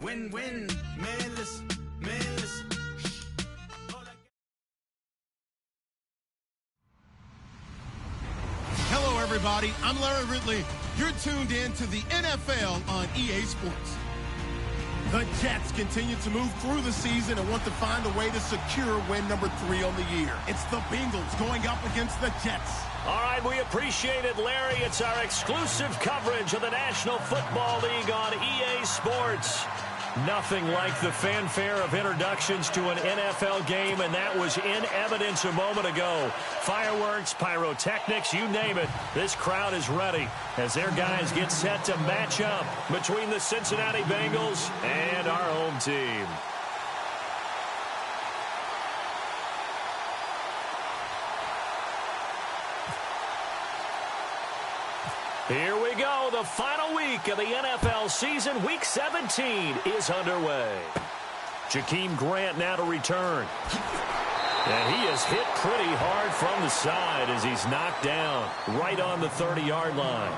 Win-win, man, listen, Hello, everybody. I'm Larry Ridley. You're tuned in to the NFL on EA Sports. The Jets continue to move through the season and want to find a way to secure win number 3 on the year. It's the Bengals going up against the Jets. All right, we appreciate it, Larry. It's our exclusive coverage of the National Football League on EA Sports. Nothing like the fanfare of introductions to an NFL game, and that was in evidence a moment ago. Fireworks, pyrotechnics, you name it. This crowd is ready as their guys get set to match up between the Cincinnati Bengals and our home team. Here we go. The final week of the NFL season. Week 17 is underway. Jakeem Grant now to return. And he is hit pretty hard from the side as he's knocked down right on the 30-yard line.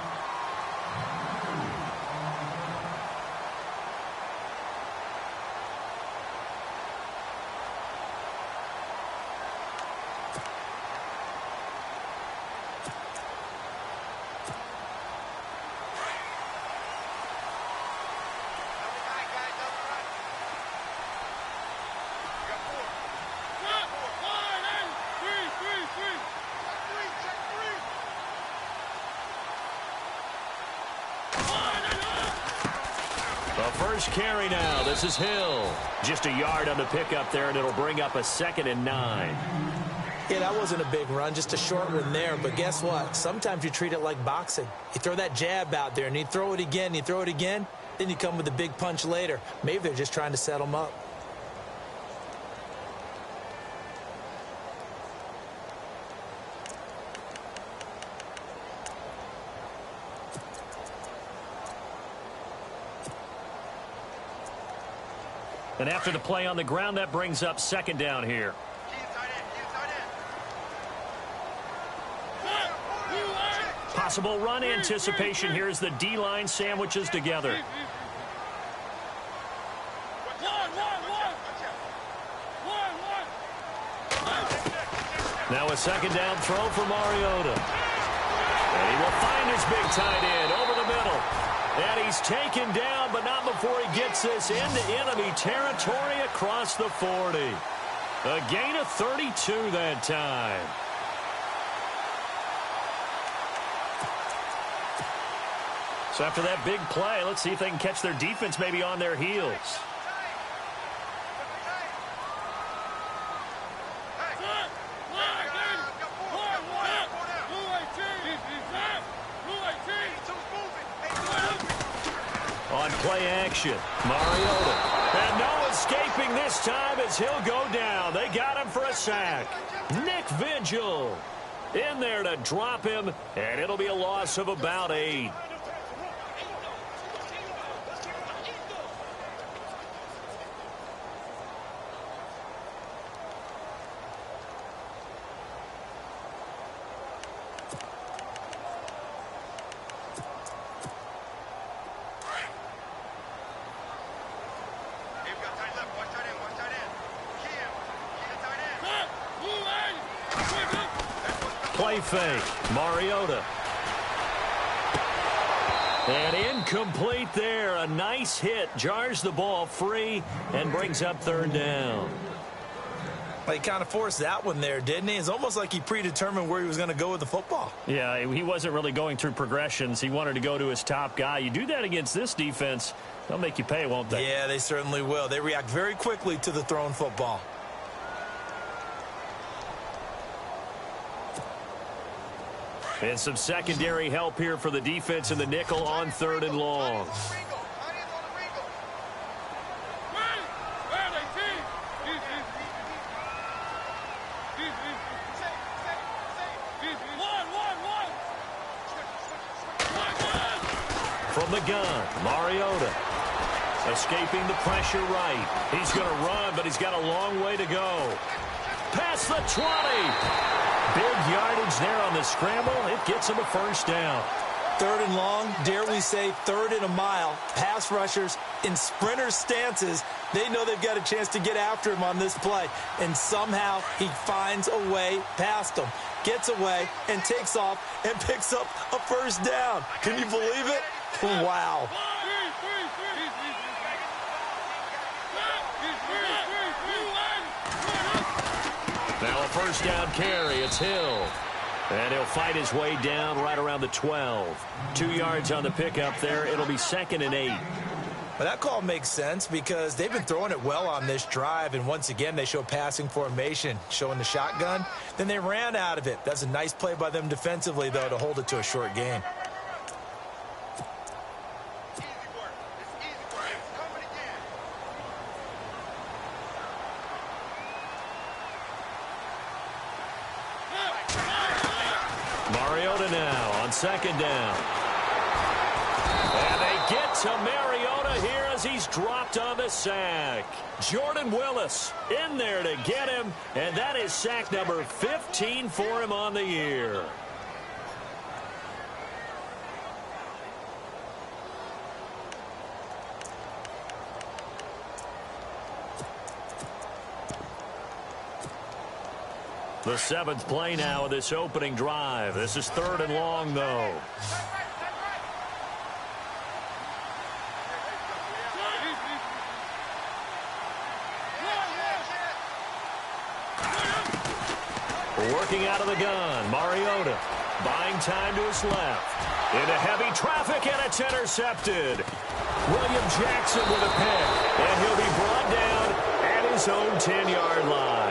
First carry now. This is Hill. Just a yard on the pickup there, and it'll bring up a 2nd and 9. Yeah, that wasn't a big run, just a short one there. But guess what? Sometimes you treat it like boxing. You throw that jab out there, and you throw it again, then you come with a big punch later. Maybe they're just trying to set them up. And after the play on the ground, that brings up 2nd down here. Possible run anticipation here as the D-line sandwiches together. Now a 2nd down throw for Mariota. And he will find his big tight end over the middle. And he's taken down, but not before he gets this into enemy territory across the 40. A gain of 32 that time. So after that big play, let's see if they can catch their defense maybe on their heels. On play action, Mariota. And no escaping this time as he'll go down. They got him for a sack. Nick Vigil in there to drop him, and it'll be a loss of about 8. Play fake, Mariota. And incomplete there. A nice hit. Jars the ball free and brings up 3rd down. He kind of forced that one there, didn't he? It's almost like he predetermined where he was going to go with the football. Yeah, he wasn't really going through progressions. He wanted to go to his top guy. You do that against this defense, they'll make you pay, won't they? Yeah, they certainly will. They react very quickly to the thrown football. And some secondary help here for the defense in the nickel on 3rd and long. From the gun, Mariota. Escaping the pressure right. He's going to run, but he's got a long way to go. Past the 20. Big yardage there on the scramble. It gets him a 1st down. 3rd and long, dare we say 3rd and a mile. Pass rushers in sprinter stances, they know they've got a chance to get after him on this play. And somehow he finds a way past them, gets away, and takes off and picks up a first down. Can you believe it? Wow. Now a first down carry. It's Hill. And he'll fight his way down right around the 12. 2 yards on the pickup there. It'll be 2nd and 8. Well, that call makes sense because they've been throwing it well on this drive, and once again they show passing formation, showing the shotgun. Then they ran out of it. That's a nice play by them defensively, though, to hold it to a short gain. Mariota now on 2nd down. And they get to Mariota here as he's dropped on the sack. Jordan Willis in there to get him, and that is sack number 15 for him on the year. The 7th play now of this opening drive. This is 3rd and long, though. Working out of the gun, Mariota buying time to his left. Into heavy traffic, and it's intercepted. William Jackson with a pick, and he'll be brought down at his own 10-yard line.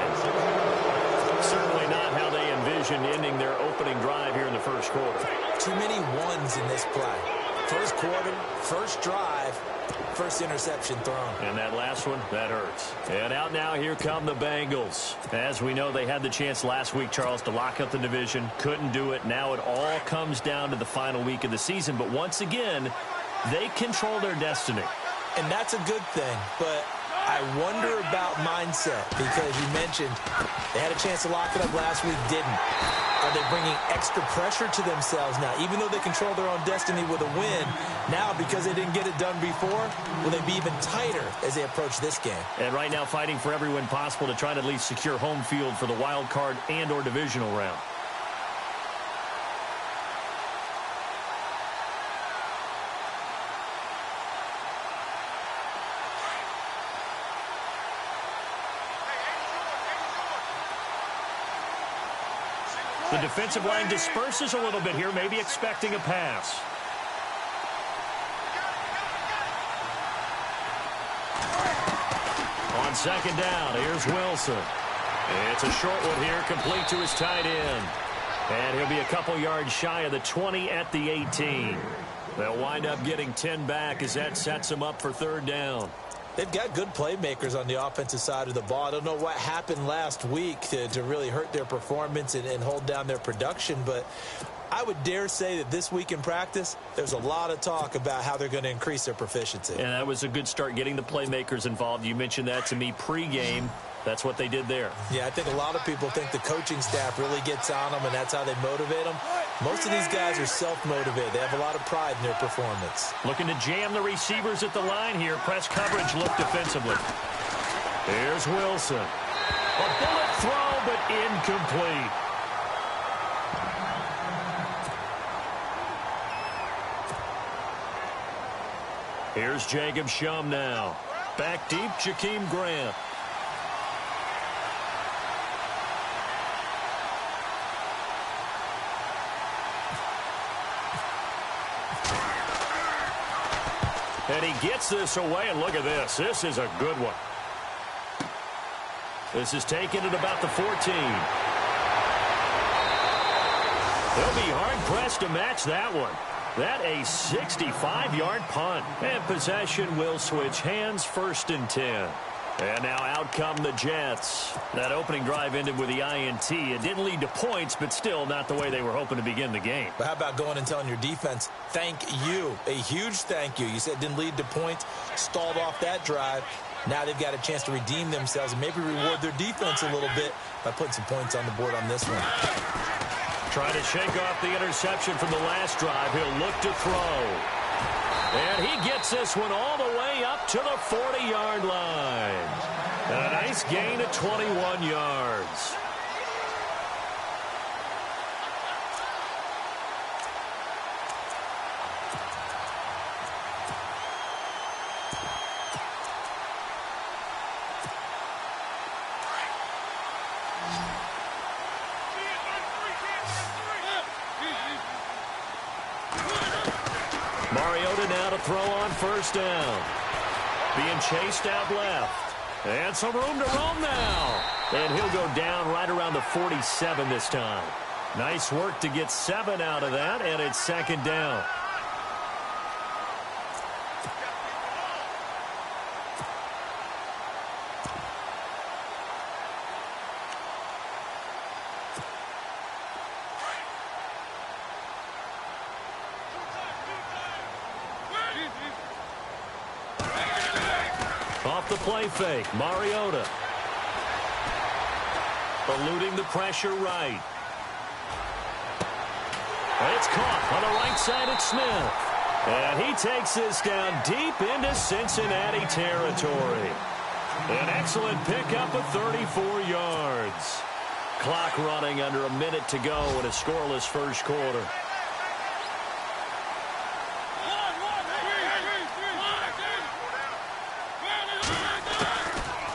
Certainly not how they envisioned ending their opening drive here in the first quarter. Too many ones in this play. First quarter, first drive, first interception thrown. And that last one, that hurts. And out now, here come the Bengals. As we know, they had the chance last week, Charles, to lock up the division. Couldn't do it. Now it all comes down to the final week of the season. But once again, they control their destiny. And that's a good thing. But I wonder about mindset because you mentioned they had a chance to lock it up last week, didn't. Are they bringing extra pressure to themselves now? Even though they control their own destiny with a win, now because they didn't get it done before, will they be even tighter as they approach this game? And right now fighting for every win possible to try to at least secure home field for the wild card and or divisional round. The defensive line disperses a little bit here, maybe expecting a pass. On 2nd down, here's Wilson. It's a short one here, complete to his tight end. And he'll be a couple yards shy of the 20 at the 18. They'll wind up getting 10 back as that sets them up for 3rd down. They've got good playmakers on the offensive side of the ball. I don't know what happened last week to really hurt their performance and hold down their production, but I would dare say that this week in practice, there's a lot of talk about how they're going to increase their proficiency. And that was a good start, getting the playmakers involved. You mentioned that to me pregame. That's what they did there. Yeah, I think a lot of people think the coaching staff really gets on them, and that's how they motivate them. Most of these guys are self-motivated. They have a lot of pride in their performance. Looking to jam the receivers at the line here. Press coverage look defensively. Here's Wilson. A bullet throw, but incomplete. Here's Jacob Shum now. Back deep, Jakeem Grant. And he gets this away, and look at this. This is a good one. This is taken at about the 14. They'll be hard-pressed to match that one. That a 65-yard punt. And possession will switch hands, 1st and 10. And now out come the Jets. That opening drive ended with the INT. It didn't lead to points, but still not the way they were hoping to begin the game. But how about going and telling your defense, thank you, a huge thank you. You said it didn't lead to points, stalled off that drive. Now they've got a chance to redeem themselves and maybe reward their defense a little bit by putting some points on the board on this one. Trying to shake off the interception from the last drive. He'll look to throw. And he gets this one all the way up to the 40-yard line. And a nice gain of 21 yards. Mariota now to throw on first down. Being chased out left. And some room to roam now. And he'll go down right around the 47 this time. Nice work to get 7 out of that, and it's second down. Off the play fake, Mariota. Eluding the pressure right. It's caught on the right side at Smith. And he takes this down deep into Cincinnati territory. An excellent pickup of 34 yards. Clock running under a minute to go in a scoreless first quarter.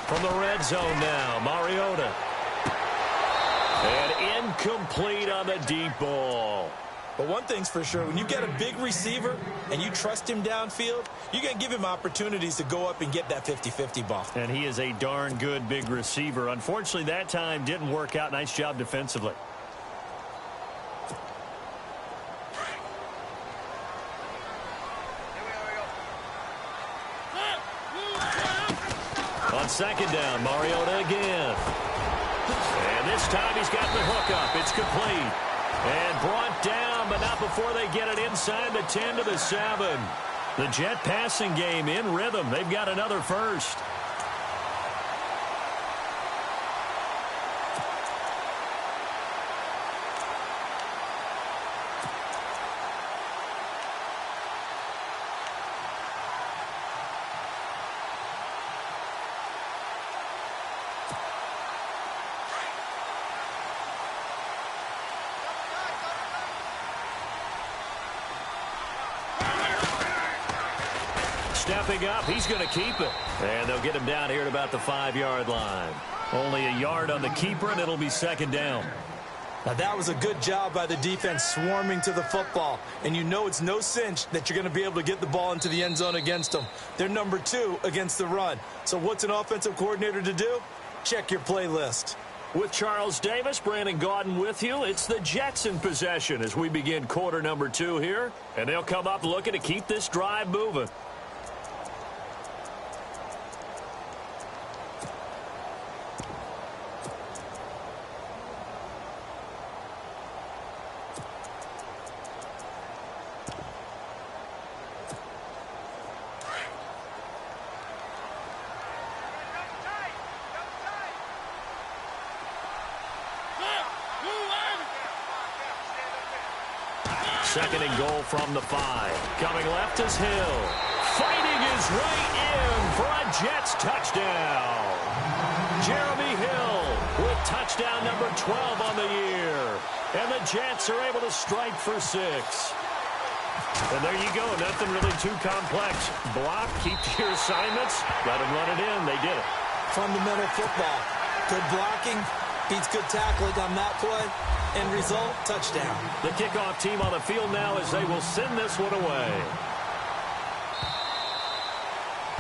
From the red zone now, Mariota. And incomplete on the deep ball. But one thing's for sure, when you get a big receiver and you trust him downfield, you're going to give him opportunities to go up and get that 50-50 ball. And he is a darn good big receiver. Unfortunately, that time didn't work out. Nice job defensively. On second down, Mariota again. And this time he's got the hook up. It's complete. And brought down, but not before they get it inside the 10 to the 7. The Jet passing game in rhythm. They've got another first. Stepping up, he's going to keep it. And they'll get him down here at about the 5-yard line. Only a yard on the keeper, and it'll be second down. Now that was a good job by the defense swarming to the football. And you know it's no cinch that you're going to be able to get the ball into the end zone against them. They're number 2 against the run. So what's an offensive coordinator to do? Check your playlist. With Charles Davis, Brandon Gaudin with you. It's the Jets in possession as we begin quarter number 2 here. And they'll come up looking to keep this drive moving. Second and goal from the 5. Coming left is Hill. Fighting his way in for a Jets touchdown. Jeremy Hill with touchdown number 12 on the year. And the Jets are able to strike for 6. And there you go. Nothing really too complex. Block, keep to your assignments. Let them run it in. They did it. Fundamental football. Good blocking. Beats good tackling on that play. End result, touchdown. The kickoff team on the field now as they will send this one away.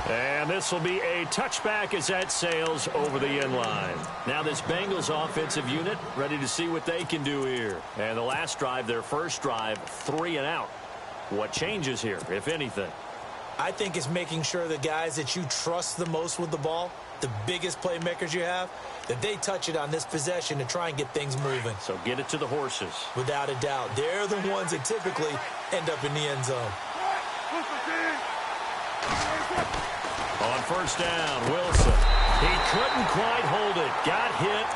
And this will be a touchback as that sails over the end line. Now this Bengals offensive unit ready to see what they can do here. And the last drive, their first drive, 3 and out. What changes here, if anything? I think it's making sure the guys that you trust the most with the ball, the biggest playmakers you have, that they touch it on this possession to try and get things moving. So get it to the horses. Without a doubt. They're the ones that typically end up in the end zone. On first down, Wilson. He couldn't quite hold it. Got hit.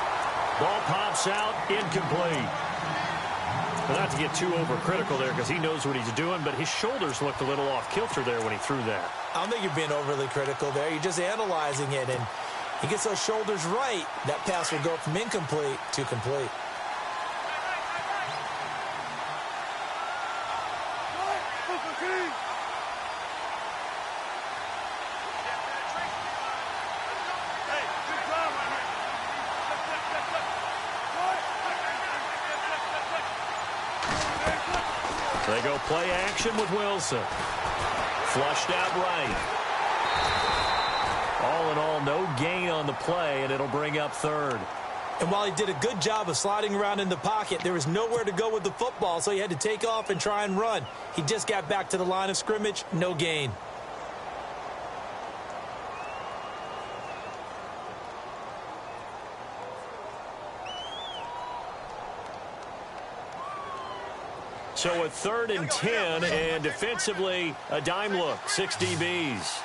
Ball pops out, incomplete. Well, not to get too overcritical there because he knows what he's doing, but his shoulders looked a little off kilter there when he threw that. I don't think you're being overly critical there. You're just analyzing it, and he gets those shoulders right. That pass will go from incomplete to complete. They go play action with Wilson. Flushed out right. All in all, no gain on the play, and it'll bring up third. And while he did a good job of sliding around in the pocket, there was nowhere to go with the football, so he had to take off and try and run. He just got back to the line of scrimmage, no gain. So a 3rd and 10, and defensively, a dime look, 6 DBs.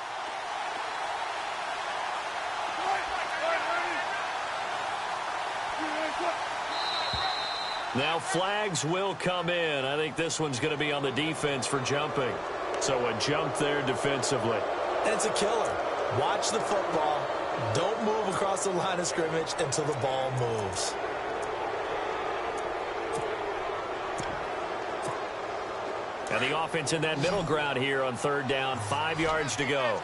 Now flags will come in. I think this one's going to be on the defense for jumping. So a jump there defensively. And it's a killer. Watch the football. Don't move across the line of scrimmage until the ball moves. And the offense in that middle ground here on 3rd down, 5 yards to go.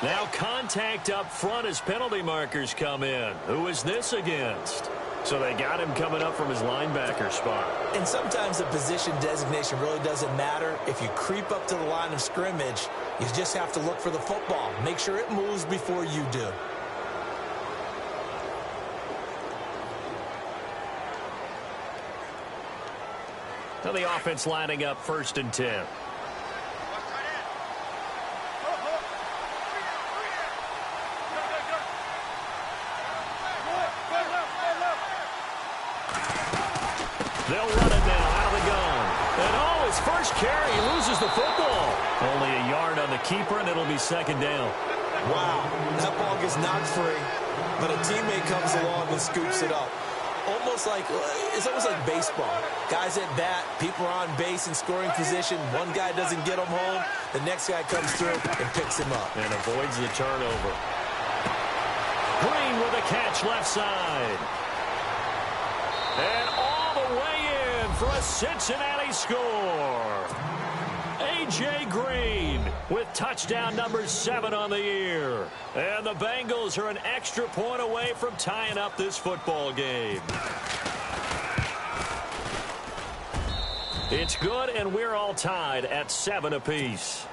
Now contact up front as penalty markers come in. Who is this against? So they got him coming up from his linebacker spot. And sometimes the position designation really doesn't matter. If you creep up to the line of scrimmage, you just have to look for the football. Make sure it moves before you do. Now the offense lining up 1st and 10. They'll run it now out of the gun. And oh, his first carry, he loses the football. Only a yard on the keeper, and it'll be 2nd down. Wow, that ball gets knocked free, but a teammate comes along and scoops it up. It's almost like baseball. Guys at bat, people are on base in scoring position. One guy doesn't get him home. The next guy comes through and picks him up. And avoids the turnover. Green with a catch left side. And all the way in for a Cincinnati score. A.J. Green with touchdown number 7 on the year. And the Bengals are an extra point away from tying up this football game. It's good, and we're all tied at 7 apiece.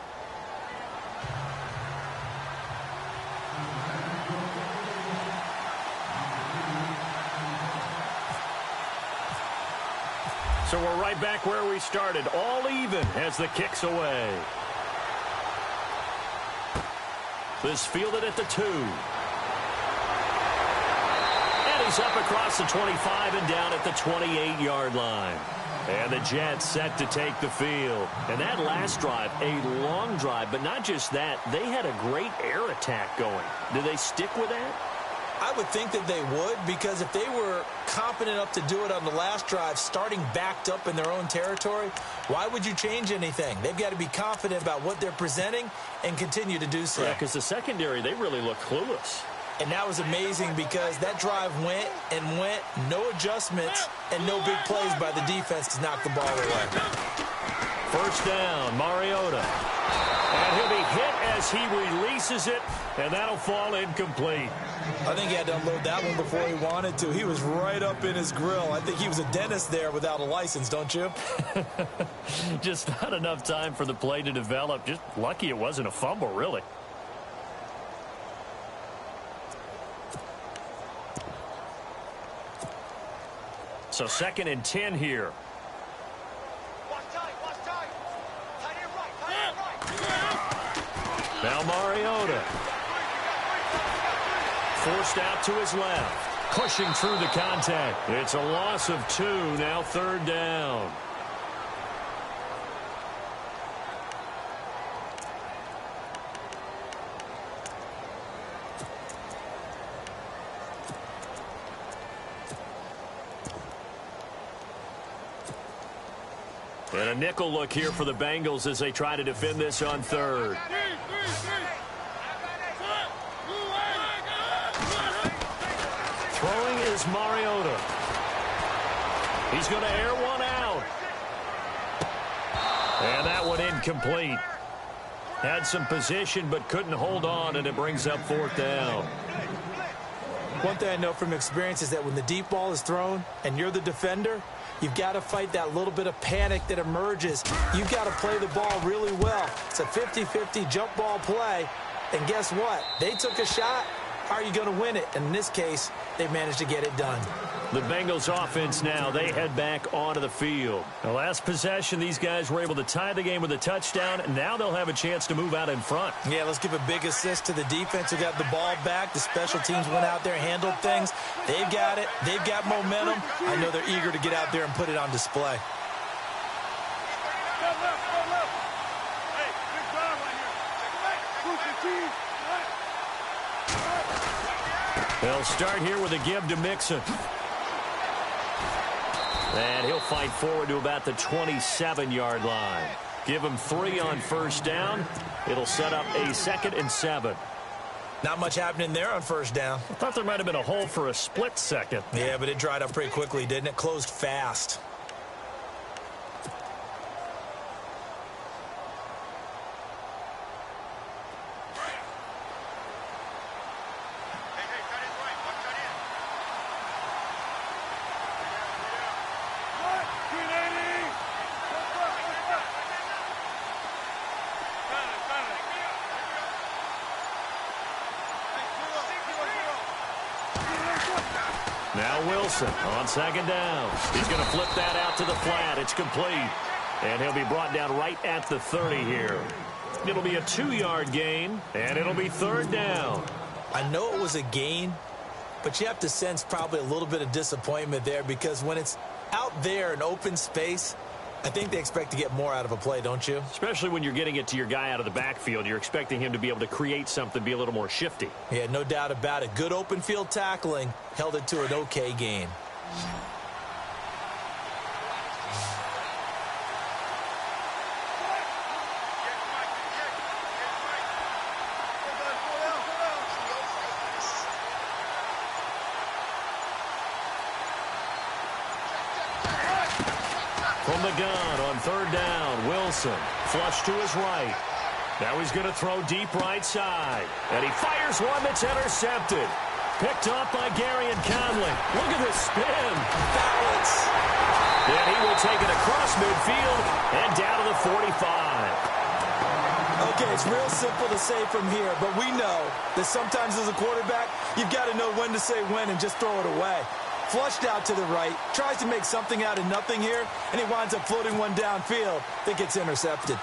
So we're right back where we started, all even as the kick's away. This fielded at the 2. And he's up across the 25 and down at the 28-yard line. And the Jets set to take the field. And that last drive, a long drive, but not just that, they had a great air attack going. Do they stick with that? I would think that they would, because if they were competent enough to do it on the last drive, starting backed up in their own territory, why would you change anything? They've got to be confident about what they're presenting and continue to do so. Yeah, because the secondary, they really look clueless. And that was amazing because that drive went and went, no adjustments, and no big plays by the defense to knock the ball away. 1st down, Mariota. And he'll be hit as he releases it, and that'll fall incomplete. I think he had to unload that one before he wanted to. He was right up in his grill. I think he was a dentist there without a license, don't you? Just not enough time for the play to develop. Just lucky it wasn't a fumble, really. So 2nd and 10 here. Now Mariota. Forced out to his left. Pushing through the contact. It's a loss of 2. Now 3rd down. And a nickel look here for the Bengals as they try to defend this on third. Throwing is Mariota. He's going to air one out. And that one incomplete. Had some position but couldn't hold on, and it brings up fourth down. One thing I know from experience is that when the deep ball is thrown and you're the defender, you've got to fight that little bit of panic that emerges. You've got to play the ball really well. It's a 50-50 jump ball play. And guess what? They took a shot. How are you going to win it? And in this case, they managed to get it done. The Bengals offense now, they head back onto the field. The last possession, these guys were able to tie the game with a touchdown, and now they'll have a chance to move out in front. Yeah, let's give a big assist to the defense who got the ball back. The special teams went out there, handled things. They've got it. They've got momentum. I know they're eager to get out there and put it on display. They'll start here with a give to Mixon. And he'll fight forward to about the 27-yard line. Give him 3 on first down. It'll set up a 2nd and 7. Not much happening there on first down. I thought there might have been a hole for a split second. Yeah, but it dried up pretty quickly, didn't it? Closed fast. Now Wilson on second down. He's going to flip that out to the flat. It's complete. And he'll be brought down right at the 30 here. It'll be a 2-yard gain, and it'll be third down. I know it was a gain, but you have to sense probably a little bit of disappointment there because when it's out there in open space, I think they expect to get more out of a play, don't you? Especially when you're getting it to your guy out of the backfield. You're expecting him to be able to create something, be a little more shifty. Yeah, no doubt about it. Good open field tackling held it to an okay gain. From the gun on third down, Wilson flush to his right. Now he's going to throw deep right side. And he fires one that's intercepted. Picked up by Gary and Conley. Look at this spin. Balance. And he will take it across midfield and down to the 45. Okay, it's real simple to say from here, but we know that sometimes as a quarterback, you've got to know when to say when and just throw it away. Flushed out to the right, tries to make something out of nothing here, and he winds up floating one downfield that gets intercepted.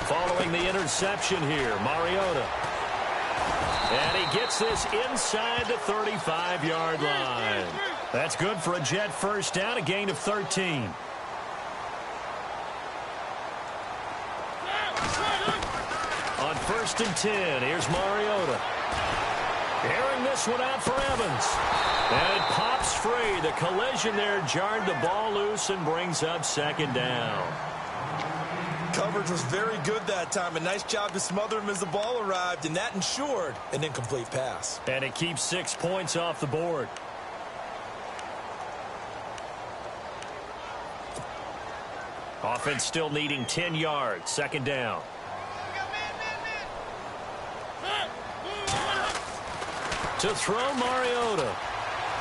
Following the interception here, Mariota. And he gets this inside the 35-yard line. That's good for a Jet first down, a gain of 13. On 1st and 10, here's Mariota. Airing this one out for Evans. And it pops free. The collision there jarred the ball loose and brings up second down. Coverage was very good that time. A nice job to smother him as the ball arrived, and that ensured an incomplete pass. And it keeps 6 points off the board. Offense still needing 10 yards. Second down. To throw Mariota.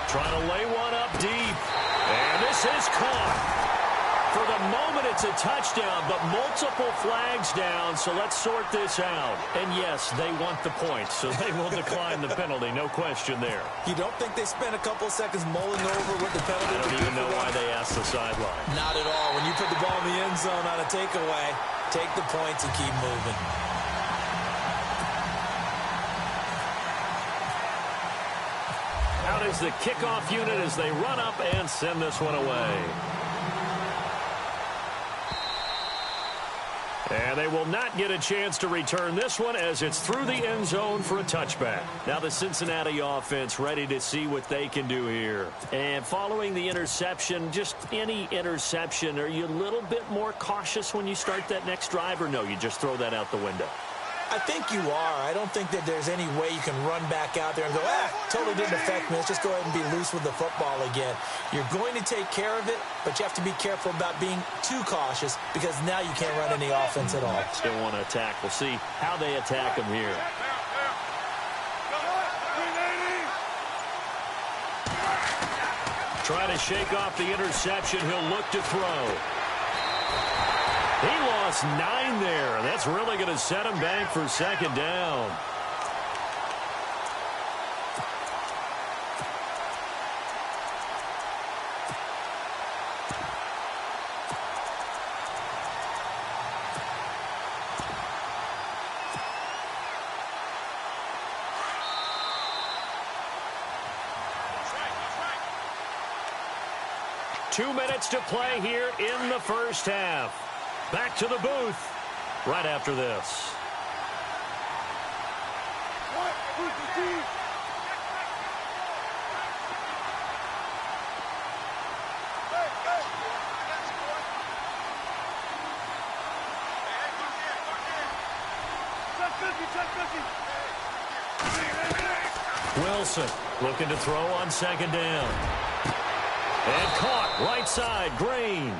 Trying to lay one up deep. And this is caught. For the moment, it's a touchdown, but multiple flags down, so let's sort this out. And yes, they want the points, so they will decline the penalty, no question there. You don't think they spent a couple seconds mulling over what the penalty I would don't be even know for why them? they asked the sideline. Not at all. When you put the ball in the end zone on a takeaway, take the points and keep moving. Out is the kickoff unit as they run up and send this one away. And they will not get a chance to return this one as it's through the end zone for a touchback. Now the Cincinnati offense ready to see what they can do here. And following the interception, just any interception, are you a little bit more cautious when you start that next drive, or no, you just throw that out the window? I think you are. I don't think that there's any way you can run back out there and go, totally didn't affect me. Let's just go ahead and be loose with the football again. You're going to take care of it, but you have to be careful about being too cautious because now you can't run any offense at all. Still want to attack. We'll see how they attack them here. Trying to shake off the interception. He'll look to throw. He lost 9 there. That's really going to set him back for second down. Two minutes to play here in the first half. Back to the booth right after this. Wilson looking to throw on second down. And caught right side, Green.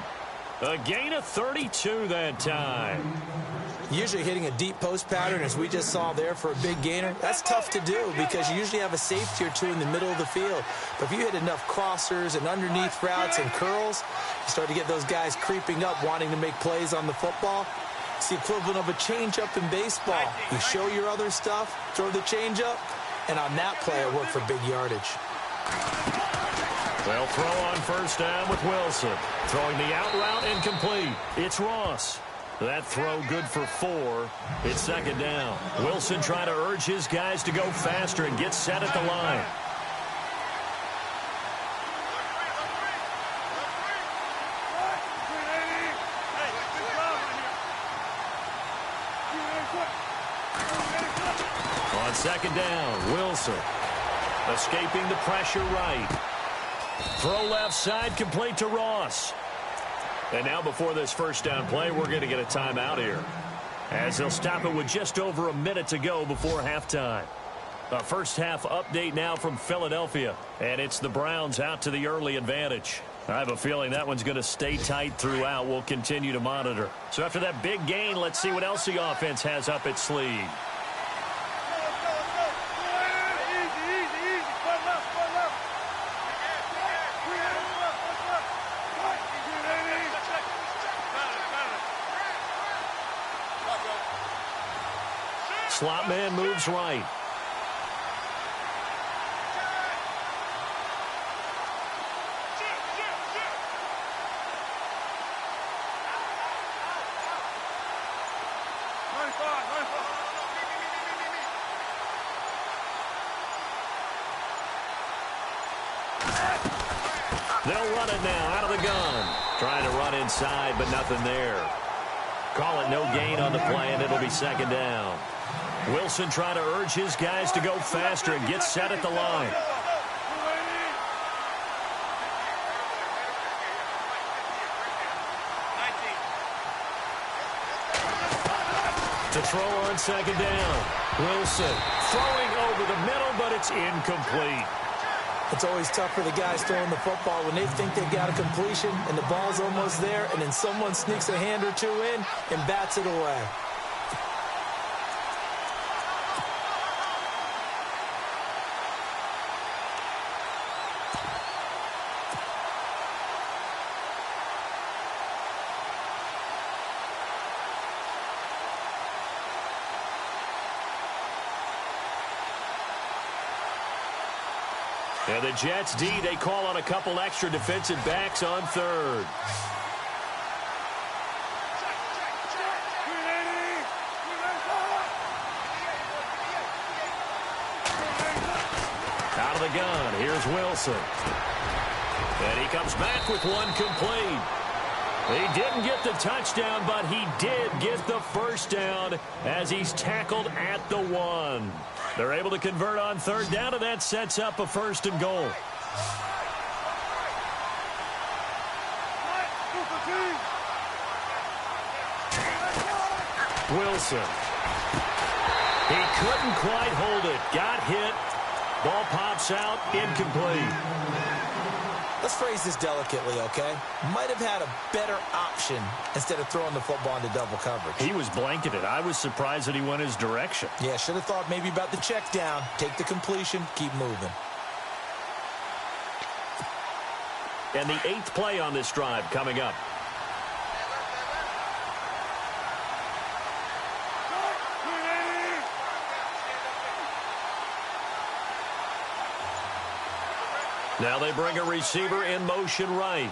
A gain of 32 that time. Usually hitting a deep post pattern, as we just saw there for a big gainer, that's tough to do because you usually have a safety or two in the middle of the field. But if you hit enough crossers and underneath routes and curls, you start to get those guys creeping up, wanting to make plays on the football. It's the equivalent of a changeup in baseball. You show your other stuff, throw the changeup, and on that play, it worked for big yardage. They'll throw on first down with Wilson. Throwing the out route incomplete. It's Ross. That throw good for 4. It's second down. Wilson trying to urge his guys to go faster and get set at the line. On second down, Wilson escaping the pressure right. Throw left side, complete to Ross. And now before this first down play, we're going to get a timeout here, as they'll stop it with just over a minute to go before halftime. A first half update now from Philadelphia, and it's the Browns out to the early advantage. I have a feeling that one's going to stay tight throughout. We'll continue to monitor. So after that big gain, let's see what else the offense has up its sleeve. Slot man moves right. They'll run it now out of the gun. Trying to run inside, but nothing there. Call it no gain on the play, and it'll be second down. Wilson trying to urge his guys to go faster and get set at the line. To throw on second down. Wilson throwing over the middle, but it's incomplete. It's always tough for the guys throwing the football when they think they've got a completion and the ball's almost there, and then someone sneaks a hand or two in and bats it away. And the Jets D, they call on a couple extra defensive backs on third. Out of the gun, here's Wilson. And he comes back with one complete. He didn't get the touchdown, but he did get the first down as he's tackled at the 1. They're able to convert on third down, and that sets up a 1st and goal. Wilson. He couldn't quite hold it. Got hit. Ball pops out. Incomplete. Let's phrase this delicately, okay? Might have had a better option instead of throwing the football into double coverage. He was blanketed. I was surprised that he went his direction. Yeah, should have thought maybe about the check down. Take the completion. Keep moving. And the 8th play on this drive coming up. Now they bring a receiver in motion right.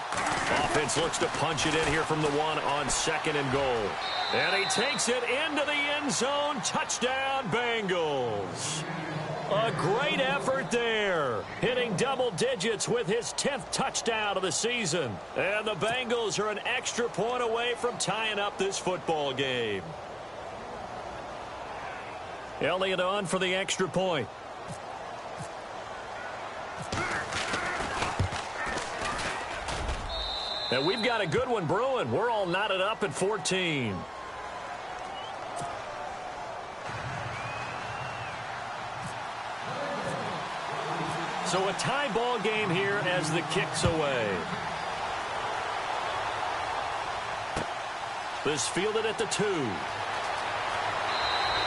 Offense looks to punch it in here from the 1 on 2nd and goal. And he takes it into the end zone. Touchdown, Bengals. A great effort there. Hitting double digits with his 10th touchdown of the season. And the Bengals are an extra point away from tying up this football game. Elliott on for the extra point. And we've got a good one brewing. We're all knotted up at 14. So a tie ball game here as the kick's away. This fielded at the 2.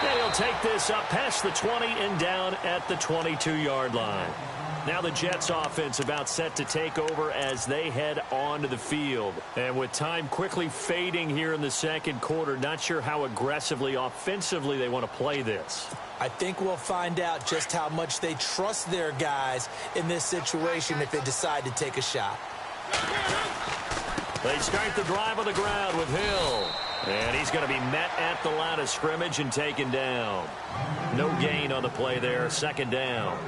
And he'll take this up past the 20 and down at the 22-yard line. Now the Jets offense about set to take over as they head onto the field. And with time quickly fading here in the 2nd quarter, not sure how aggressively offensively they want to play this. I think we'll find out just how much they trust their guys in this situation if they decide to take a shot. They start the drive on the ground with Hill. And he's going to be met at the line of scrimmage and taken down. No gain on the play there, 2nd down.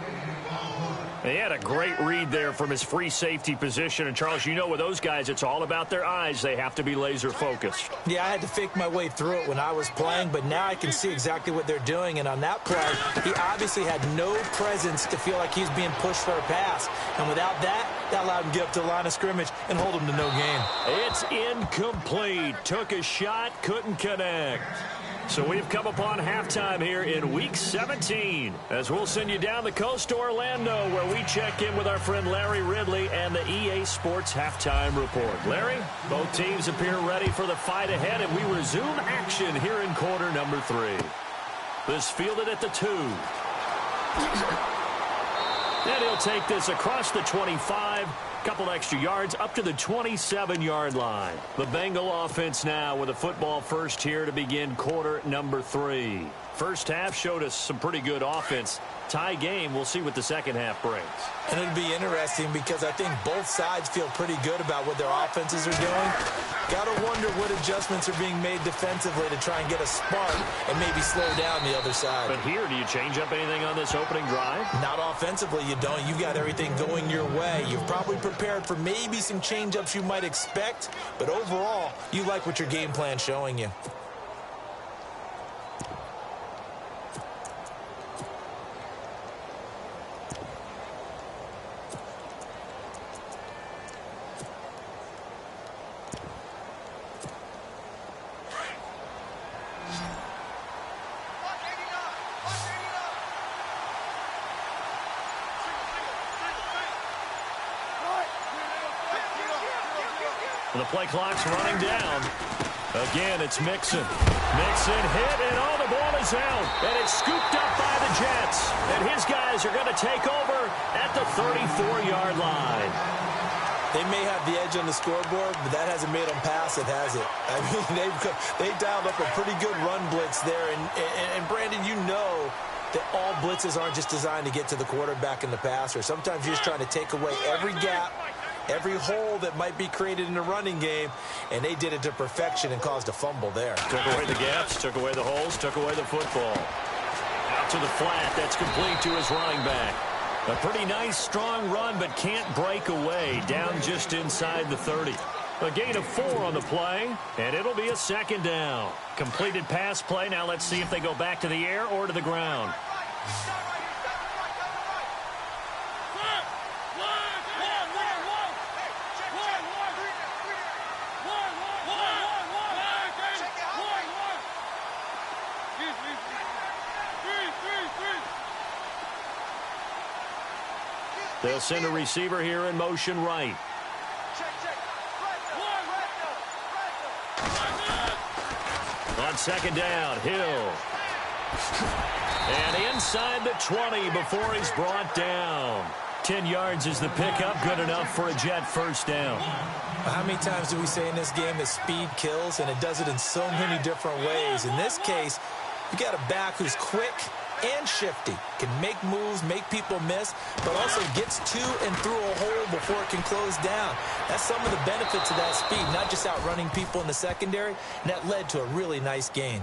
He had a great read there from his free safety position. And, Charles, you know with those guys, it's all about their eyes. They have to be laser-focused. Yeah, I had to fake my way through it when I was playing, but now I can see exactly what they're doing. And on that play, he obviously had no presence to feel like he's being pushed for a pass. And without that, that allowed him to get up to the line of scrimmage and hold him to no gain. It's incomplete. Took a shot, couldn't connect. So we've come upon halftime here in Week 17 as we'll send you down the coast to Orlando where we check in with our friend Larry Ridley and the EA Sports Halftime Report. Larry, both teams appear ready for the fight ahead, and we resume action here in quarter number 3. This fielded at the 2. And he'll take this across the 25. Couple extra yards up to the 27-yard line. The Bengal offense now with a football first here to begin quarter number 3. First half showed us some pretty good offense. Tie game, we'll see what the second half brings. And it'll be interesting because I think both sides feel pretty good about what their offenses are doing. Got to wonder what adjustments are being made defensively to try and get a spark and maybe slow down the other side. But here, do you change up anything on this opening drive? Not offensively, you don't. You got everything going your way. You've probably prepared for maybe some change-ups you might expect, but overall, you like what your game plan's showing you. The play clock's running down. Again, it's Mixon. Mixon hit, and all the ball is out. And it's scooped up by the Jets. And his guys are going to take over at the 34-yard line. They may have the edge on the scoreboard, but that hasn't made them pass it, has it? I mean, they dialed up a pretty good run blitz there. And Brandon, you know that all blitzes aren't just designed to get to the quarterback and the passer. Sometimes you're just trying to take away every gap, every hole that might be created in the running game, and they did it to perfection and caused a fumble there. Took away the gaps, took away the holes, took away the football. Out to the flat, that's complete to his running back. A pretty nice, strong run, but can't break away. Down just inside the 30. A gain of 4 on the play, and it'll be a second down. Completed pass play. Now let's see if they go back to the air or to the ground. They'll send a receiver here in motion right. On second down, Hill. And inside the 20 before he's brought down. 10 yards is the pickup, good enough for a Jet first down. How many times do we say in this game that speed kills, and it does it in so many different ways? In this case, you got a back who's quick and shifty, can make moves, make people miss, but also gets to and through a hole before it can close down. That's some of the benefits of that speed, not just outrunning people in the secondary, and that led to a really nice gain.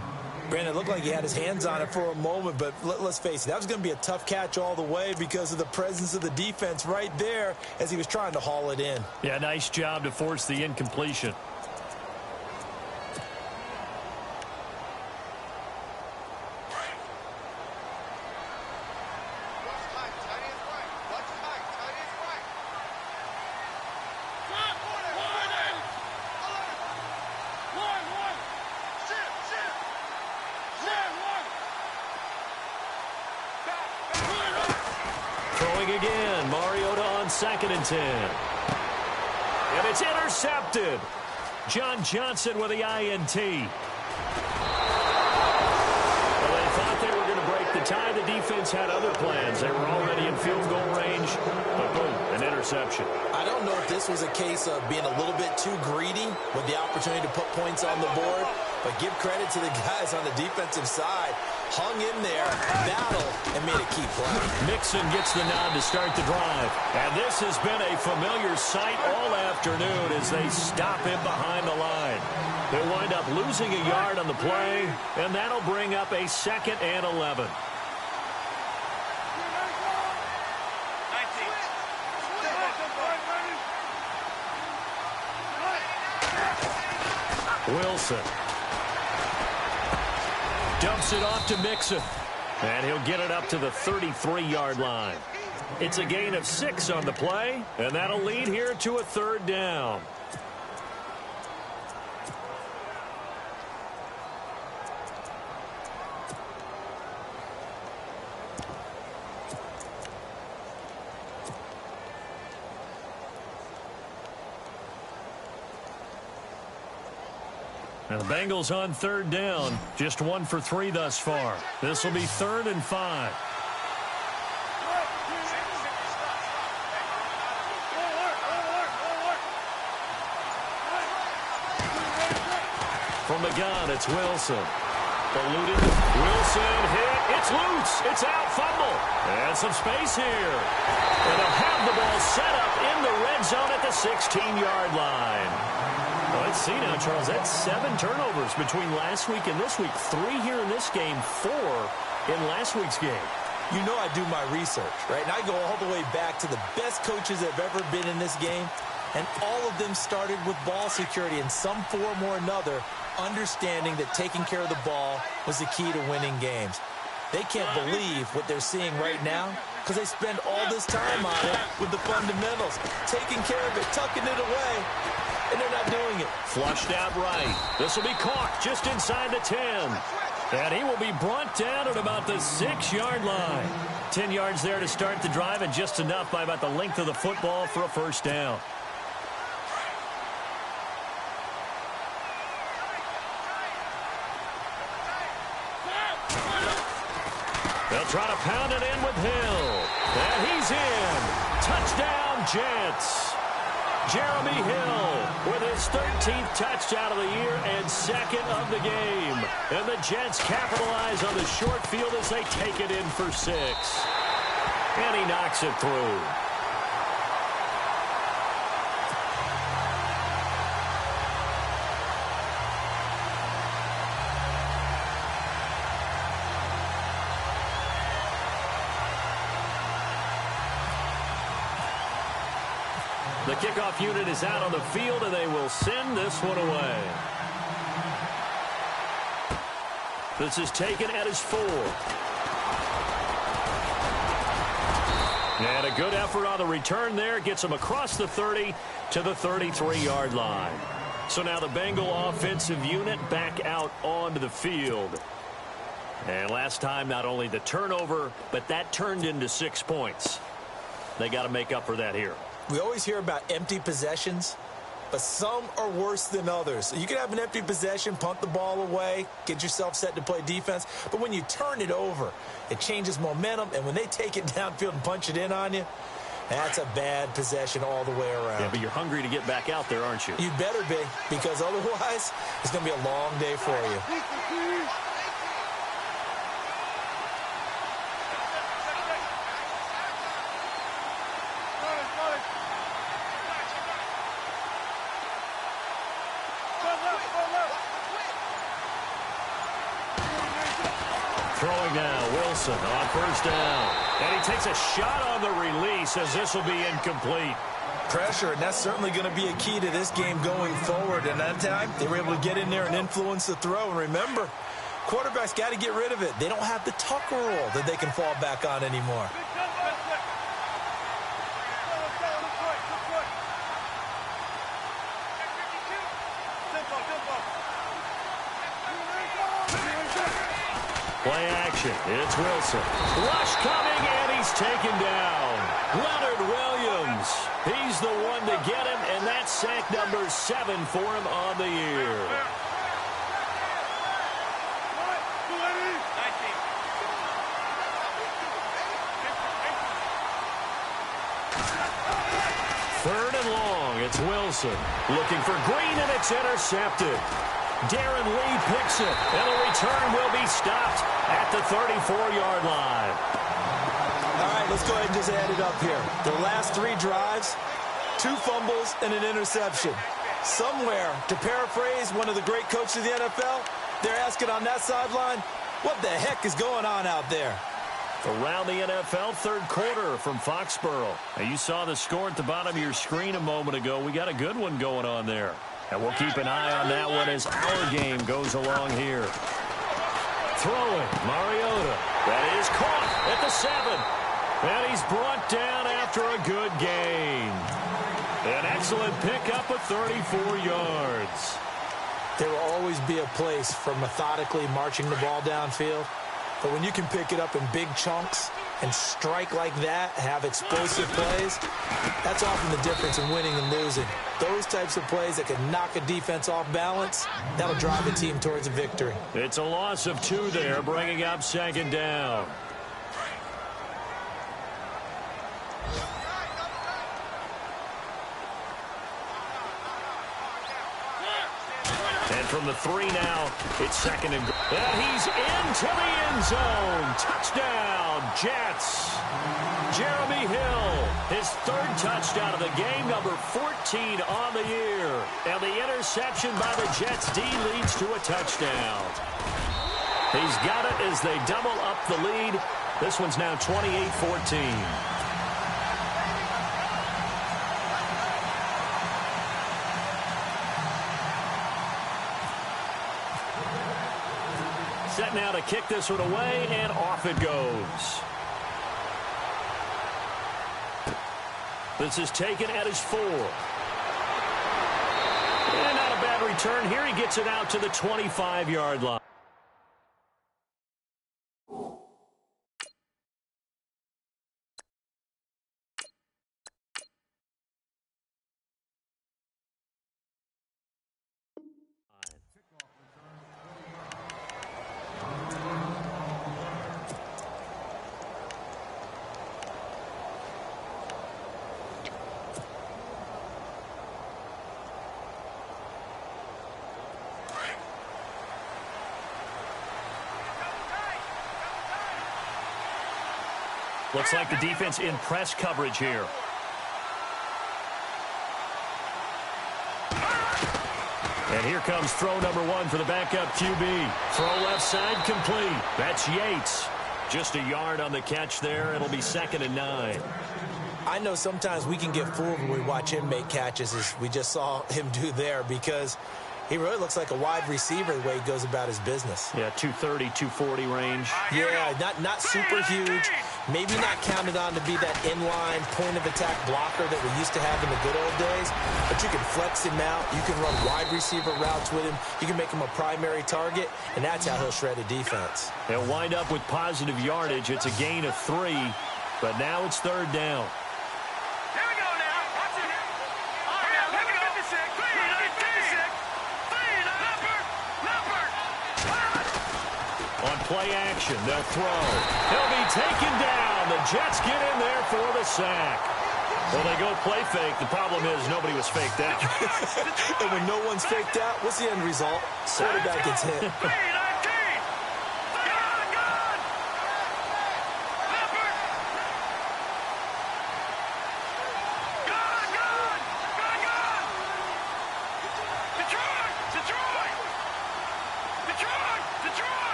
Brandon, it looked like he had his hands on it for a moment, but let's face it, that was going to be a tough catch all the way because of the presence of the defense right there as he was trying to haul it in. Yeah, nice job to force the incompletion. Again, Mariota on 2nd and 10. And it's intercepted. John Johnson with the INT. Well, they thought they were going to break the tie. The defense had other plans. They were already in field goal range. But boom, an interception. I don't know if this was a case of being a little bit too greedy with the opportunity to put points on the board. But give credit to the guys on the defensive side. Hung in there, battled, and made a key play. Mixon gets the nod to start the drive. And this has been a familiar sight all afternoon as they stop him behind the line. They wind up losing a yard on the play, and that'll bring up a 2nd and 11. Wilson dumps it off to Mixon, and he'll get it up to the 33-yard line. It's a gain of 6 on the play, and that'll lead here to a 3rd down. And the Bengals on 3rd down. Just 1 for 3 thus far. This will be 3rd and 5. From the gun, it's Wilson. Eluded. Wilson hit. It's loose. It's out. Fumble. And some space here. And they'll have the ball set up in the red zone at the 16-yard line. Well, let's see now, Charles. That's 7 turnovers between last week and this week. 3 here in this game, 4 in last week's game. You know I do my research, right? And I go all the way back to the best coaches that have ever been in this game. And all of them started with ball security in some form or another, understanding that taking care of the ball was the key to winning games. They can't believe what they're seeing right now because they spend all this time on it with the fundamentals, taking care of it, tucking it away, and they're not doing it. Flushed out right. This will be caught just inside the 10. And he will be brought down at about the 6-yard line. 10 yards there to start the drive, and just enough by about the length of the football for a 1st down. They'll try to pound it in with Hill. And he's in. Touchdown, Jets. Jeremy Hill with his 13th touchdown of the year and 2nd of the game. And the Jets capitalize on the short field as they take it in for 6. And he knocks it through. The kickoff unit is out on the field, and they will send this one away. This is taken at his 4. And a good effort on the return there. Gets him across the 30 to the 33-yard line. So now the Bengal offensive unit back out onto the field. And last time, not only the turnover, but that turned into 6 points. They got to make up for that here. We always hear about empty possessions, but some are worse than others. You can have an empty possession, punt the ball away, get yourself set to play defense, but when you turn it over, it changes momentum, and when they take it downfield and punch it in on you, that's a bad possession all the way around. Yeah, but you're hungry to get back out there, aren't you? You better be, because otherwise, it's going to be a long day for you. Throwing now, Wilson on first down. And he takes a shot on the release as this will be incomplete. Pressure, and that's certainly going to be a key to this game going forward. And that time, they were able to get in there and influence the throw. And remember, quarterbacks got to get rid of it. They don't have the tuck rule that they can fall back on anymore. Play action. It's Wilson. Rush coming, and he's taken down. Leonard Williams. He's the one to get him, and that's sack number 7 for him on the year. Third and long. It's Wilson. Looking for Green, and it's intercepted. Darren Lee picks it, and the return will be stopped at the 34-yard line. All right, let's go ahead and just add it up here. Their last 3 drives, 2 fumbles and an interception. Somewhere, to paraphrase one of the great coaches of the NFL, they're asking on that sideline, what the heck is going on out there? Around the NFL, third quarter from Foxborough. Now, you saw the score at the bottom of your screen a moment ago. We got a good one going on there. And we'll keep an eye on that one as our game goes along here. Throwing, Mariota. That is caught at the 7. And he's brought down after a good gain. An excellent pickup of 34 yards. There will always be a place for methodically marching the ball downfield. But when you can pick it up in big chunks and strike like that, have explosive plays, that's often the difference in winning and losing. Those types of plays that can knock a defense off balance, that'll drive a team towards a victory. It's a loss of 2 there, bringing up second down. And from the 3 now, it's second and goal. And he's into the end zone. Touchdown, Jets. Jeremy Hill, his 3rd touchdown of the game, number 14 on the year. And the interception by the Jets D leads to a touchdown. He's got it as they double up the lead. This one's now 28-14. Set now to kick this one away, and off it goes. This is taken at his 4. And not a bad return here. He gets it out to the 25-yard line. Looks like the defense in press coverage here. And here comes throw number 1 for the backup QB. Throw left side complete. That's Yates. Just a yard on the catch there. It'll be second and 9. I know sometimes we can get fooled when we watch him make catches, as we just saw him do there, because he really looks like a wide receiver the way he goes about his business. Yeah, 230, 240 range. Yeah, not super huge. Maybe not counted on to be that inline point-of-attack blocker that we used to have in the good old days. But you can flex him out. You can run wide receiver routes with him. You can make him a primary target, and that's how he'll shred a defense. They'll wind up with positive yardage. It's a gain of 3, but now it's 3rd down. Play action. They'll throw. He'll be taken down. The Jets get in there for the sack. Well, they go play fake. The problem is nobody was faked out. And when no one's faked out, what's the end result? Quarterback gets hit.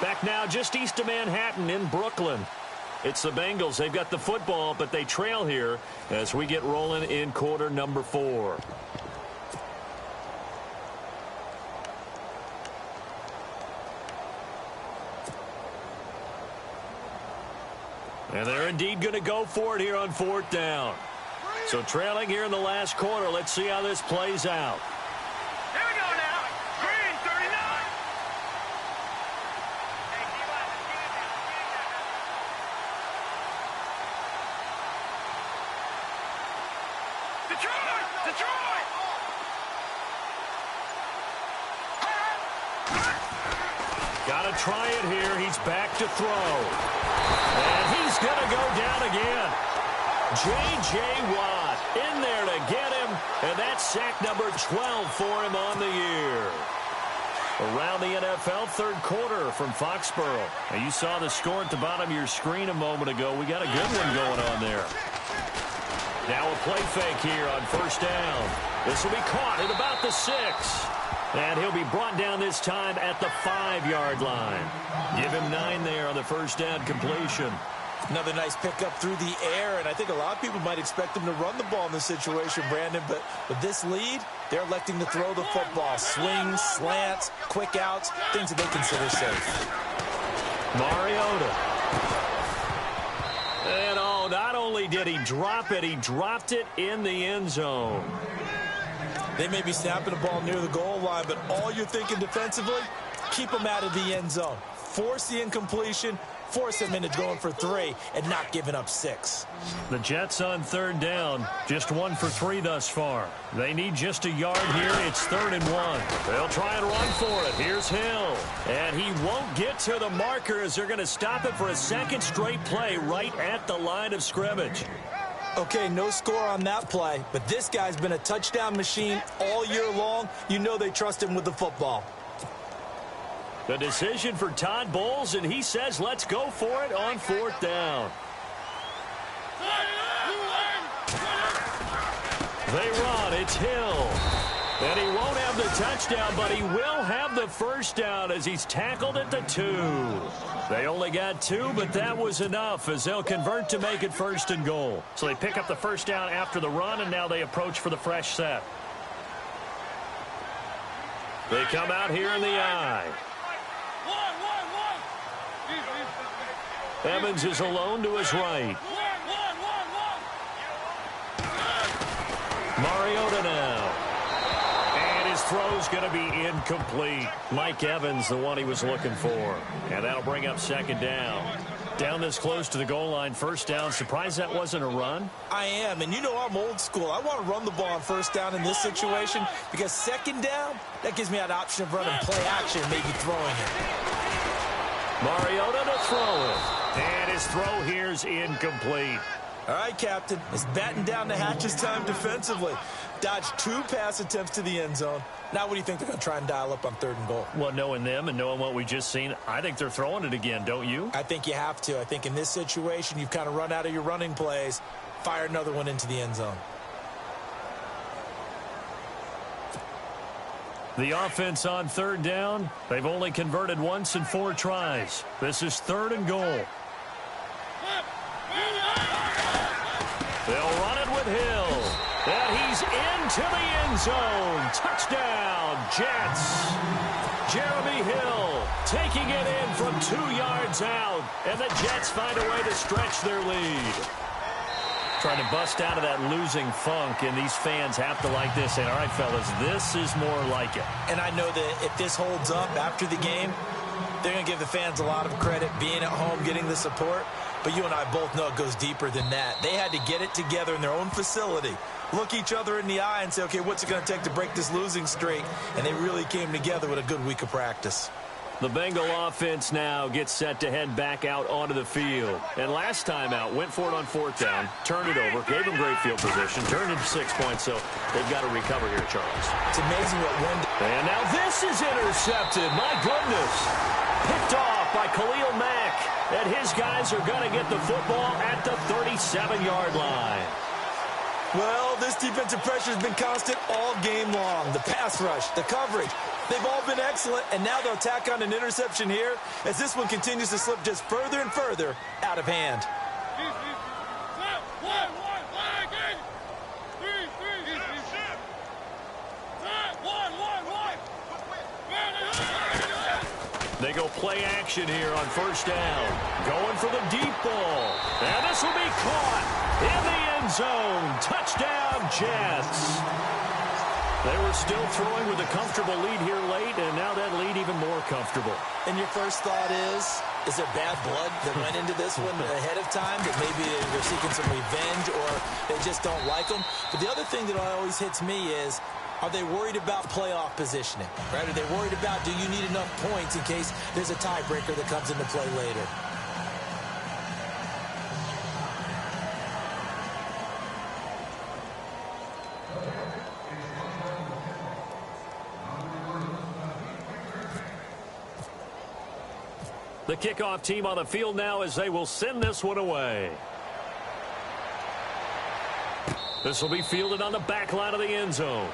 Back now just east of Manhattan in Brooklyn. It's the Bengals. They've got the football, but they trail here as we get rolling in quarter number 4. And they're indeed going to go for it here on 4th down. So trailing here in the last quarter. Let's see how this plays out. Got to try it here. He's back to throw. And he's going to go down again. J.J. Watt in there to get him. And that's sack number 12 for him on the year. Around the NFL, 3rd quarter from Foxborough. Now, you saw the score at the bottom of your screen a moment ago. We got a good one going on there. Now a play fake here on 1st down. This will be caught at about the 6. And he'll be brought down this time at the 5-yard line. Give him 9 there on the 1st down completion. Another nice pickup through the air, and I think a lot of people might expect him to run the ball in this situation, Brandon, but with this lead, they're electing to throw the football. Swings, slants, quick outs, things that they consider safe. Mariota. And not only did he drop it, he dropped it in the end zone. They may be snapping the ball near the goal line, but all you're thinking defensively, keep them out of the end zone. Force the incompletion, force them into going for 3, and not giving up 6. The Jets on 3rd down, just 1 for 3 thus far. They need just a yard here. It's 3rd and 1. They'll try and run for it. Here's Hill. And he won't get to the marker as they're going to stop it for a 2nd straight play right at the line of scrimmage. Okay, no score on that play, but this guy's been a touchdown machine all year long. You know they trust him with the football. The decision for Todd Bowles, and he says let's go for it on 4th down. They run. It's Hill. And he won't have the touchdown, but he will have the 1st down as he's tackled at the 2. They only got 2, but that was enough as they'll convert to make it 1st and goal. So they pick up the 1st down after the run, and now they approach for the fresh set. They come out here in the I. Evans is alone to his right. Mariota now. And his throw's going to be incomplete. Mike Evans, the one he was looking for. And that'll bring up 2nd down. Down this close to the goal line, 1st down. Surprised that wasn't a run? I am, and you know I'm old school. I want to run the ball on 1st down in this situation because 2nd down, that gives me an option of running play action, maybe throwing it. Mariota to throw it. And his throw here's incomplete. All right, Captain. It's batting down the hatches time defensively. Dodged 2 pass attempts to the end zone. Now what do you think they're going to try and dial up on 3rd and goal? Well, knowing them and knowing what we just seen, I think they're throwing it again, don't you? I think you have to. I think in this situation, you've kind of run out of your running plays. Fire another one into the end zone. The offense on third down, they've only converted once in 4 tries. This is 3rd and goal. They'll run it with Hill. And he's into the end zone. Touchdown, Jets. Jeremy Hill taking it in from 2 yards out. And the Jets find a way to stretch their lead. Trying to bust out of that losing funk, and these fans have to like this. And all right, fellas, this is more like it. And I know that if this holds up after the game, they're going to give the fans a lot of credit being at home, getting the support. But you and I both know it goes deeper than that. They had to get it together in their own facility, look each other in the eye and say, okay, what's it going to take to break this losing streak? And they really came together with a good week of practice. The Bengal offense now gets set to head back out onto the field. And last time out, went for it on 4th down, turned it over, gave them great field position, turned into 6 points, so they've got to recover here, Charles. It's amazing what one... And now this is intercepted. My goodness. Picked off by Khalil Mack. And his guys are going to get the football at the 37-yard line. Well, this defensive pressure has been constant all game long. The pass rush, the coverage, they've all been excellent, and now they'll tack on an interception here as this one continues to slip just further and further out of hand. They go play action here on 1st down. Going for the deep ball. And this will be caught in the end zone. Touchdown, Jets. They were still throwing with a comfortable lead here late, and now that lead even more comfortable. And your first thought is there bad blood that went into this one ahead of time, that maybe they're seeking some revenge or they just don't like them? But the other thing that always hits me is, are they worried about playoff positioning? Right? Are they worried about, do you need enough points in case there's a tiebreaker that comes into play later? The kickoff team on the field now as they will send this one away. This will be fielded on the back line of the end zone.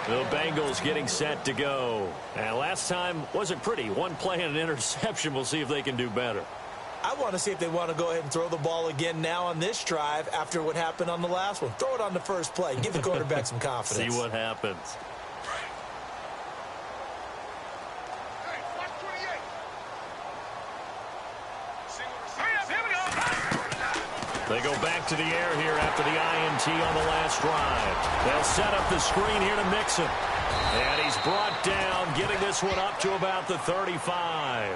The Bengals getting set to go. And last time wasn't pretty. One play and an interception. We'll see if they can do better. I want to see if they want to go ahead and throw the ball again now on this drive after what happened on the last one. Throw it on the first play. Give the quarterback some confidence. See what happens. They go back to the air here after the INT on the last drive. They'll set up the screen here to Mixon. And he's brought down, getting this one up to about the 35.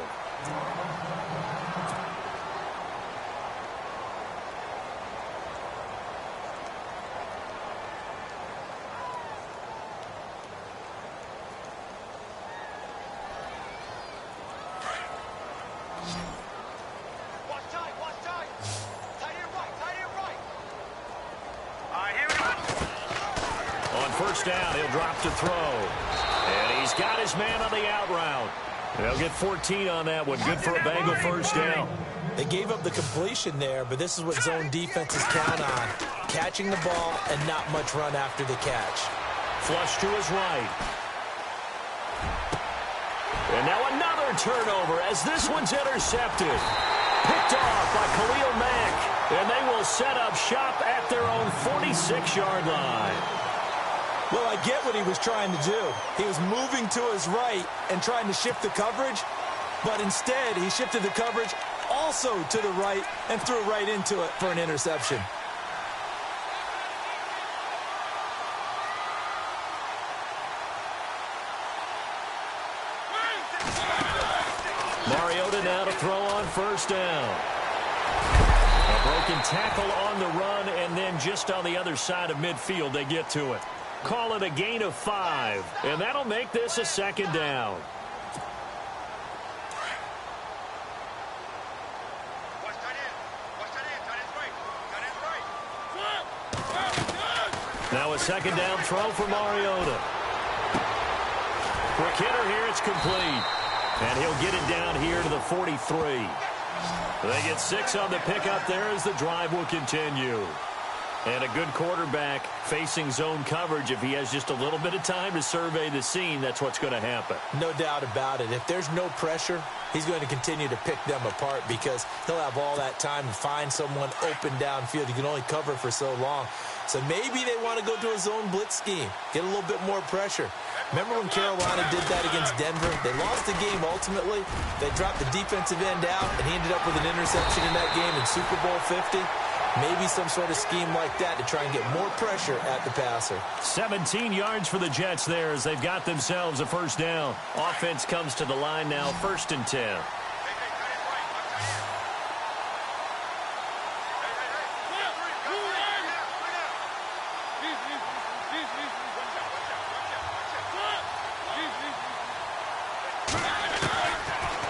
Down, he'll drop to throw. And he's got his man on the out route. They'll get 14 on that one. Good for a Bengal first down. They gave up the completion there, but this is what zone defenses count on. Catching the ball and not much run after the catch. Flush to his right. And now another turnover as this one's intercepted. Picked off by Khalil Mack. And they will set up shop at their own 46-yard line. Well, I get what he was trying to do. He was moving to his right and trying to shift the coverage, but instead he shifted the coverage also to the right and threw right into it for an interception. Mariota now to throw on first down. A broken tackle on the run, and then just on the other side of midfield they get to it. Call it a gain of 5, and that'll make this a second down. Now a second down throw for Mariota. Quick hitter here, it's complete. And he'll get it down here to the 43. They get 6 on the pickup there as the drive will continue. And a good quarterback facing zone coverage, if he has just a little bit of time to survey the scene, that's what's going to happen. No doubt about it. If there's no pressure, he's going to continue to pick them apart because he'll have all that time to find someone open downfield. He can only cover for so long. So maybe they want to go to a zone blitz scheme, get a little bit more pressure. Remember when Carolina did that against Denver? They lost the game ultimately. They dropped the defensive end out, and he ended up with an interception in that game in Super Bowl 50. Maybe some sort of scheme like that to try and get more pressure at the passer. 17 yards for the Jets there as they've got themselves a first down. Offense comes to the line now, 1st and 10.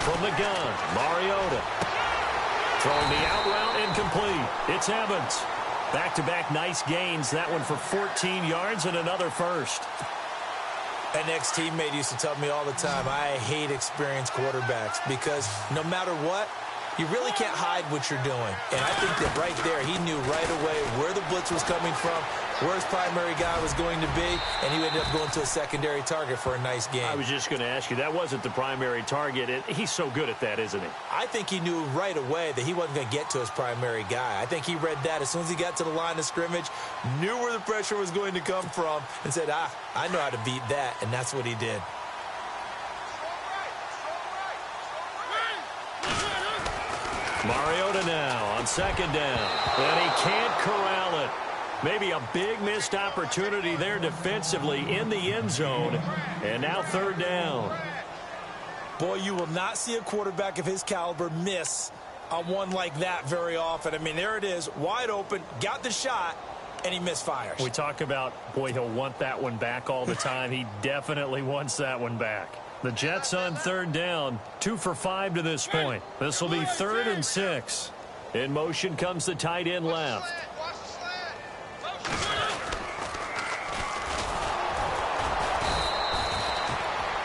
From the gun, Mariota. Throwing the out route, incomplete. It's Evans. Back-to-back nice gains. That one for 14 yards and another first. An ex-teammate used to tell me all the time, I hate experienced quarterbacks because no matter what, you really can't hide what you're doing. And I think that right there, he knew right away where the blitz was coming from, where his primary guy was going to be, and he ended up going to a secondary target for a nice game. I was just going to ask you, that wasn't the primary target. He's so good at that, isn't he? I think he knew right away that he wasn't going to get to his primary guy. I think he read that as soon as he got to the line of scrimmage, knew where the pressure was going to come from, and said, I know how to beat that, and that's what he did. Mariota now on 2nd down, and he can't corral it. Maybe a big missed opportunity there defensively in the end zone, and now 3rd down. Boy, you will not see a quarterback of his caliber miss on one like that very often. I mean, there it is, wide open, got the shot, and he misfires. We talk about, boy, he'll want that one back all the time. He definitely wants that one back. The Jets on 3rd down, 2 for 5 to this point. This will be 3rd and 6. In motion comes the tight end left.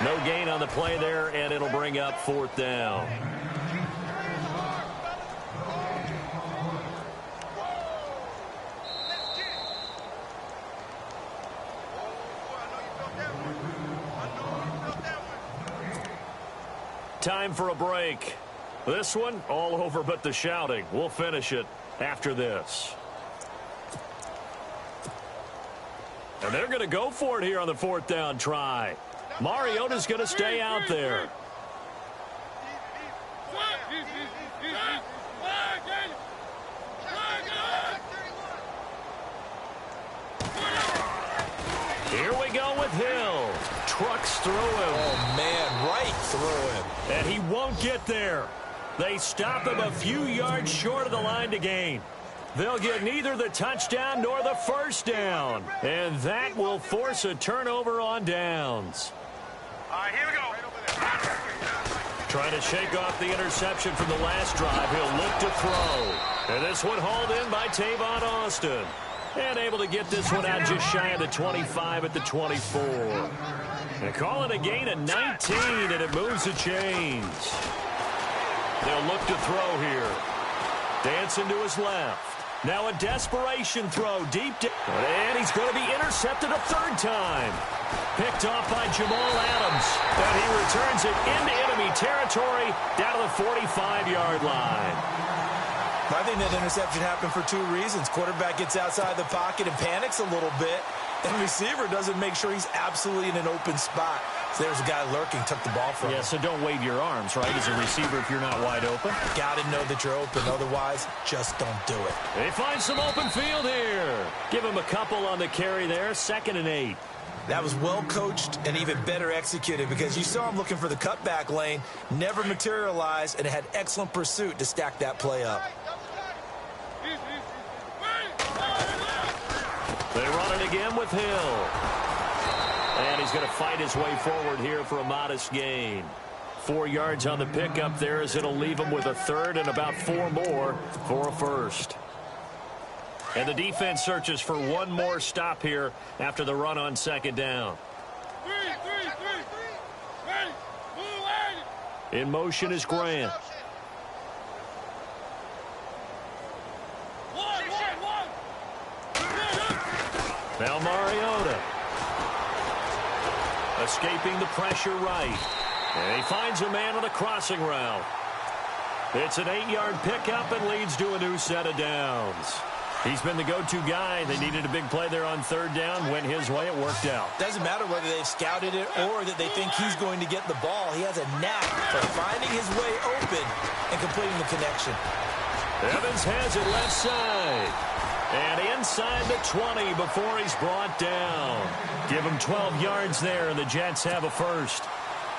No gain on the play there, and it'll bring up 4th down. Time for a break. This one, all over but the shouting. We'll finish it after this. And they're going to go for it here on the 4th down try. Mariota's going to stay out there. Here we go with Hill. Trucks through him. Oh, man, right through him. And he won't get there. They stop him a few yards short of the line to gain. They'll get neither the touchdown nor the first down. And that will force a turnover on downs. All right, here we go. Trying to shake off the interception from the last drive. He'll look to throw. And this one hauled in by Tavon Austin. And able to get this one out just shy of the 25 at the 24. And call it a gain of 19, and it moves the chains. They'll look to throw here. Dancing to his left. Now a desperation throw deep down. And he's going to be intercepted a 3rd time. Picked off by Jamal Adams. And he returns it into enemy territory down to the 45-yard line. I think that interception happened for 2 reasons. Quarterback gets outside the pocket and panics a little bit. And receiver doesn't make sure he's absolutely in an open spot. So there's a guy lurking, took the ball from him. Yeah, so don't wave your arms, right, as a receiver if you're not wide open. Got to know that you're open. Otherwise, just don't do it. They find some open field here. Give him a couple on the carry there. 2nd and 8. That was well coached and even better executed because you saw him looking for the cutback lane, never materialized, and had excellent pursuit to stack that play up. They run it again with Hill. And he's going to fight his way forward here for a modest gain. 4 yards on the pickup there as it'll leave him with a 3rd and about 4 more for a first. And the defense searches for one more stop here after the run on 2nd down. In motion is Grant. Now Mariota. Escaping the pressure right. And he finds a man on a crossing route. It's an 8-yard pickup and leads to a new set of downs. He's been the go-to guy. They needed a big play there on third down. Went his way. It worked out. Doesn't matter whether they've scouted it or that they think he's going to get the ball. He has a knack for finding his way open and completing the connection. Evans has it left side. And inside the 20 before he's brought down. Give him 12 yards there, and the Jets have a first.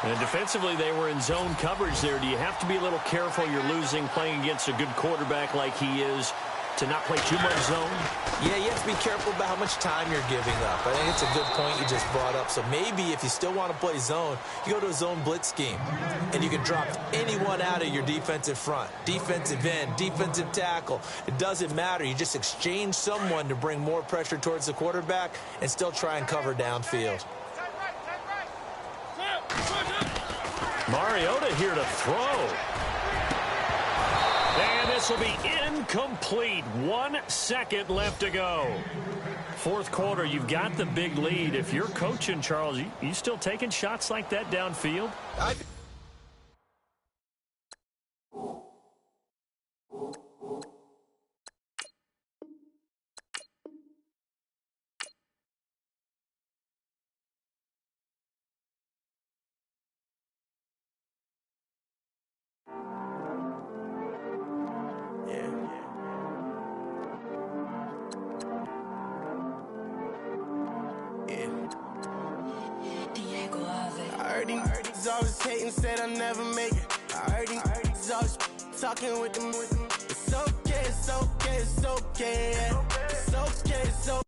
And defensively, they were in zone coverage there. Do you have to be a little careful? You're losing playing against a good quarterback like he is to not play too much zone? Yeah, you have to be careful about how much time you're giving up. I think it's a good point you just brought up. So maybe if you still want to play zone, you go to a zone blitz scheme. And you can drop anyone out of your defensive front. Defensive end, defensive tackle. It doesn't matter. You just exchange someone to bring more pressure towards the quarterback and still try and cover downfield. Mariota here to throw. And this will be incomplete. 1 second left to go. Fourth quarter, you've got the big lead. If you're coaching, Charles, you still taking shots like that downfield? He's always hating, said I'll never make it. I heard he's always talking with them. It's okay, it's okay, it's okay. It's okay, it's